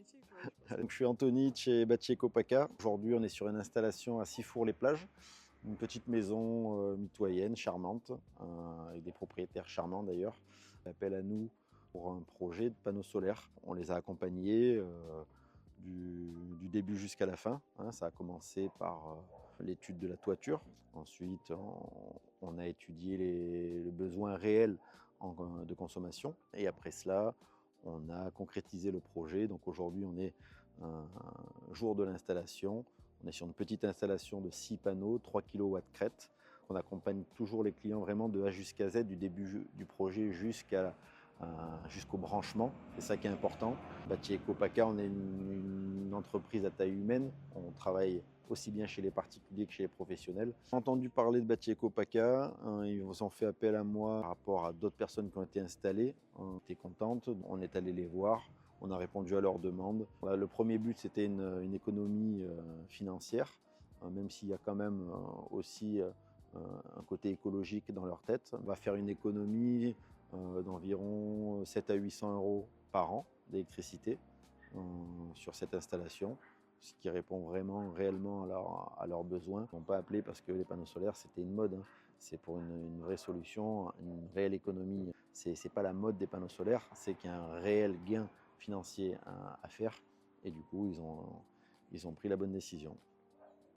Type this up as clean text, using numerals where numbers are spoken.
métier, quoi, je pense. Donc, je suis Anthony de chez Bâti Ecopaca. Aujourd'hui, on est sur une installation à Sifour-les-Plages, une petite maison mitoyenne, charmante, avec des propriétaires charmants d'ailleurs. Ils appellent à nous pour un projet de panneaux solaires. On les a accompagnés du début jusqu'à la fin. Ça a commencé par l'étude de la toiture. Ensuite, on a étudié le besoin réel de consommation. Et après cela, on a concrétisé le projet. Donc aujourd'hui, on est un jour de l'installation. On est sur une petite installation de 6 panneaux, 3 kW crête. On accompagne toujours les clients vraiment de A jusqu'à Z, du début du projet jusqu'au branchement. C'est ça qui est important. Bâti Ecopaca, on est une entreprise à taille humaine. On travaille aussi bien chez les particuliers que chez les professionnels. J'ai entendu parler de Bâti Ecopaca, ils ont fait appel à moi par rapport à d'autres personnes qui ont été installées. On était contentes, on est allé les voir. On a répondu à leurs demandes. Le premier but, c'était une économie financière, même s'il y a quand même aussi un côté écologique dans leur tête. On va faire une économie d'environ 700 à 800 euros par an d'électricité sur cette installation, ce qui répond vraiment réellement à leurs besoins. Ils n'ont pas appelé parce que les panneaux solaires, c'était une mode. C'est pour une vraie solution, une réelle économie. Ce n'est pas la mode des panneaux solaires, c'est qu'il y a un réel gain financier à faire. Et du coup, ils ont pris la bonne décision.